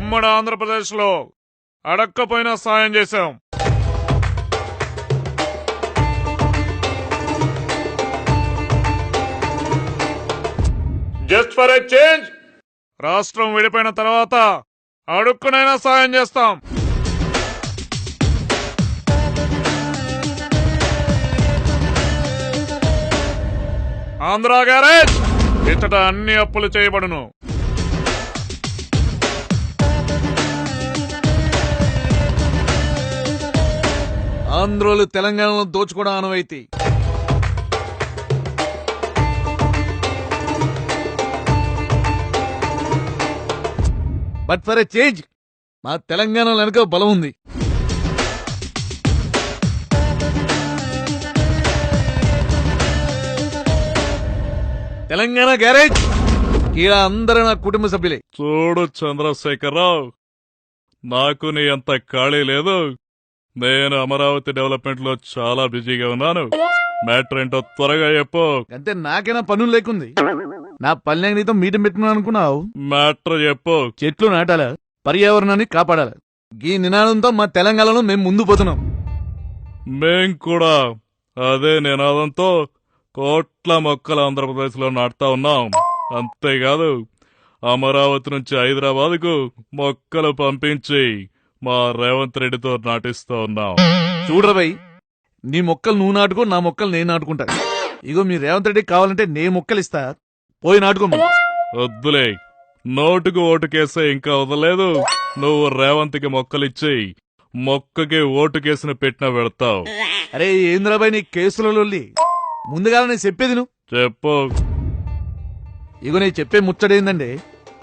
ఉమ్మడి ఆంధ్రప్రదేశ్ లో అడక్కపోయినా సాయం చేశాం. జస్ట్ ఫర్ ఎ చేంజ్ రాష్ట్రం విడిపోయిన తర్వాత అడుక్కునైనా సాయం చేస్తాం. ఆంధ్ర గ్యారేజ్ ఇచ్చట అన్ని అప్పులు చేయబడును. ఆంధ్రోలు తెలంగాణలో దోచుకోవడం ఆనవాయితీ. బట్ ఫర్ ఎ చేంజ్ మా తెలంగాణలో వెనక బలం ఉంది. తెలంగాణ గ్యారేజ్ ఈడ అందరూ నా కుటుంబ సభ్యులే. చూడు చంద్రశేఖరరావు, నాకు నీ అంత ఖాళీ లేదు. నేను అమరావతి డెవలప్మెంట్ లో చాలా బిజీగా ఉన్నాను. మ్యాటర్ ఏంటో త్వరగా చెప్పు. అంతే, నాకైనా పనులు లేకుంది. నా పల్లె నీతో మీటింగ్ పెట్టుకున్నా అనుకున్నావు. మ్యాటర్ చెప్పు. చెట్లు నాటాలా, పర్యావరణాన్ని కాపాడాలా, ఈ నినాదంతో మా తెలంగాణలో మేము ముందు పోతున్నాం. మేం కూడా అదే నినాదంతో కోట్ల మొక్కలు ఆంధ్రప్రదేశ్ లో నాటుతా ఉన్నాం. అంతేకాదు, అమరావతి నుంచి హైదరాబాద్ కు మొక్కలు పంపించి మా రేవంత్ రెడ్డితో నాటిస్తూ ఉన్నాం. చూడరాబాయ్, నీ మొక్కలు నువ్వు నాటుకో, నా మొక్కలు నేను నాటుకుంటా. ఇగో మీ రేవంత్ రెడ్డికి కావాలంటే నే మొక్కలు ఇస్తా, పోయి నాటుకో. వద్దులే, నోటుకు ఓటుకేసే ఇంకా వదలేదు. నువ్వు రేవంత్కి మొక్కలిచ్చి మొక్కకి ఓటు కేసును పెట్టినా వెళతావు. అరే ఏంద్రాబాయ్, నీ కేసులలో ముందుగా నేను చెప్పేది నువ్వు చెప్పు. ఇగో నేను చెప్పే ముచ్చడేందంటే,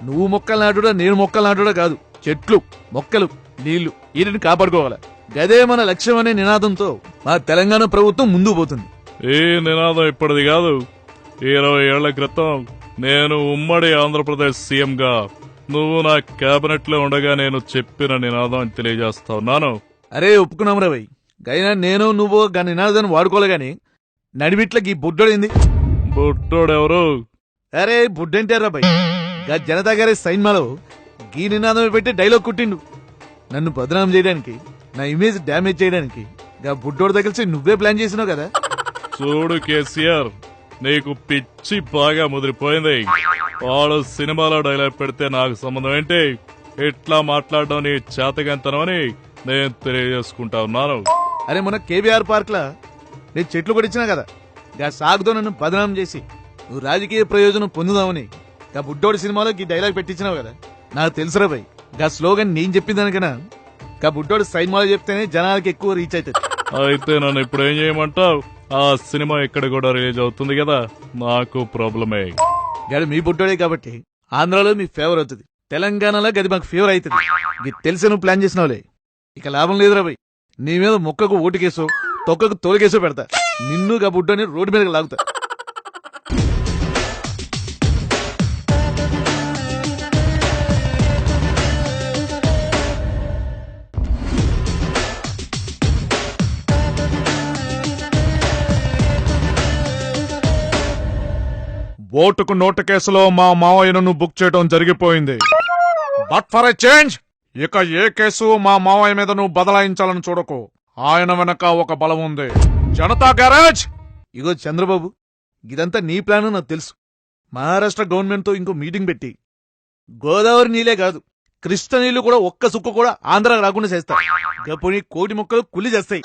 నువ్వు మొక్కలు నాటుడా నేను మొక్కలు నాటుడా కాదు, చెట్లు మొక్కలు నీళ్లు వీటిని కాపాడుకోవాలి. గదే మన లక్ష్యం అనే నినాదంతో మా తెలంగాణ ప్రభుత్వం ముందుకు పోతుంది. ఈ నినాదం ఇప్పటిది కాదు. 20 ఏళ్ల క్రితం నేను ఉమ్మడి ఆంధ్రప్రదేశ్ సీఎంగా నువ్వు నా కేబినెట్ లో ఉండగా నేను చెప్పిన నినాదం అని తెలియజేస్తా ఉన్నాను. అరే ఒప్పుకున్నాం రాబాయ్, గైనా నేను నువ్వు గా నినాదాన్ని వాడుకోలే గాని నడిమిట్లకి ఈ బుడ్డోడైంది. బుడ్డోడెవరు? అరే బుడ్డంటే రాబాయ్, గా జనతా గారి సైన్మాలో గీ నినాదం పెట్టి డైలాగ్ కుట్టిండు. నన్ను బదనాం చేయడానికి, నా ఇమేజ్ డ్యామేజ్ చేయడానికి గా బుడ్డోడు తగిలిసి నువ్వే ప్లాన్ చేసినావు కదా. చూడు కేసీఆర్, నీకు పిచ్చి బాగా ముదిరిపోయింది. వాడు సినిమాలో డైలాగ్ పెడితే నాకు సంబంధం ఏంటి? ఎట్లా మాట్లాడడం నీ చేతగంతనం అని నేను తెలియజేసుకుంటా ఉన్నాను. అరే మొన్న కేబీఆర్ పార్క్ లా నేను చెట్లు కొట్టించినా కదా, గా సాగుతో నన్ను బదనాం చేసి నువ్వు రాజకీయ ప్రయోజనం పొందుదామని గా బుడ్డోడి సినిమాలో ఈ డైలాగ్ పెట్టించినావు కదా. నాకు తెలుసురా బాయ్, గా స్లోగన్ నేను చెప్పిన దానికన్నా గా బుడ్డోడి సైన్మాలో చెప్తేనే జనాలకి ఎక్కువ రీచ్ అవుతుంది. అయితే నన్ను ఇప్పుడు ఏం చేయమంటావు? ఆ సినిమా ఇక్కడ కూడా రిలీజ్ అవుతుంది కదా, నాకు ప్రాబ్లమే. గాడు మీ బుడ్డోడే కాబట్టి ఆంధ్రాలో మీ ఫేవర్ అవుతుంది, తెలంగాణలో గది మాకు ఫేవర్ అవుతుంది. ఇది తెలిసి నువ్వు ప్లాన్ చేసినావులే, ఇక లాభం లేదురా బాయ్. నీ మీద మొక్కకు ఓటుకేసో తొక్కకు తోలుకేసో పెడతా, నిన్ను గా బుడ్డోని రోడ్డు మీదకి లాగుతా. ఓటుకు నోటు కేసులో మా మావయ్యను బుక్ చేయడం జరిగిపోయింది. బట్ ఫర్ ఎ చేంజ్ ఇక ఏ కేసు మా మావయ్య మీద నువ్వు బదలాయించాలని చూడకు. ఆయన వెనక ఒక బలం ఉంది, జనతా గ్యారేజ్. ఇగో చంద్రబాబు, ఇదంతా నీ ప్లాన్ నాకు తెలుసు. మహారాష్ట్ర గవర్నమెంట్ తో ఇంకో మీటింగ్ పెట్టి గోదావరి నీళ్ళే కాదు కృష్ణ నీళ్లు కూడా ఒక్క సుక్క కూడా ఆంధ్ర రాకుండా చేస్తా. గపోని కోటి మొక్కలు కుల్లి చేస్తాయి.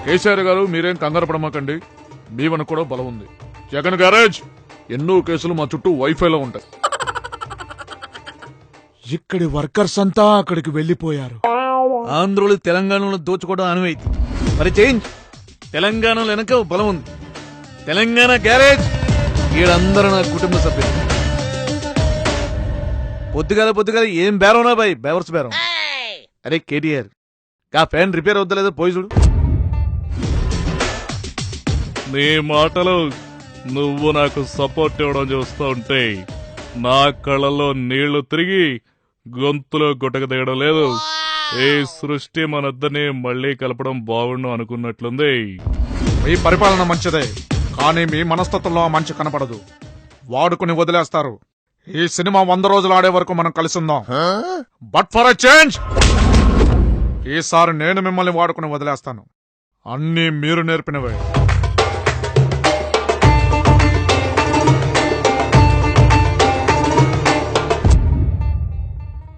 కేసీఆర్ గారు, మీరేం కంగారు పడమాకండి, మీ వెనక కూడా బలం ఉంది. జగన్ గ్యారేజ్, ఎన్నో కేసులు మా చుట్టూ వైఫైలో ఉంటాయి. ఇక్కడి వర్కర్స్ అంతా అక్కడికి వెళ్లిపోయారు. ఆంధ్రోలు తెలంగాణలో దోచుకోవడం ఆనవాయితీ. మరి చేంజ్ తెలంగాణలో వెనక బలం ఉంది, తెలంగాణ గ్యారేజ్. వీళ్ళందరూ నా కుటుంబ సభ్యులు. పొద్దుగాల ఏం బేరంనా బాయ్, బేవర్స్ బేరం. అరే కేటీఆర్, ఆ ఫ్యాన్ రిపేర్ అవుతలేదో పోయి చూడు. నీ మాటలు నువ్వు నాకు సపోర్ట్ ఇవ్వడం చూస్తూ ఉంటే నా కళ్ళల్లో నీళ్లు తిరిగి గొంతులో గుటక దిగడం లేదు. ఈ సృష్టి మనిద్దరిని మళ్లీ కలపడం బాగుండు అనుకున్నట్లుంది. మీ పరిపాలన మంచిదే, కానీ మీ మనస్తత్వంలో మంచి కనపడదు. వాడుకుని వదిలేస్తారు. ఈ సినిమా 100 రోజులు ఆడే వరకు మనం కలిసి ఉందాం. బట్ ఫర్ ఎ చేంజ్ ఈసారి నేను మిమ్మల్ని వాడుకుని వదిలేస్తాను. అన్నీ మీరు నేర్పినవే.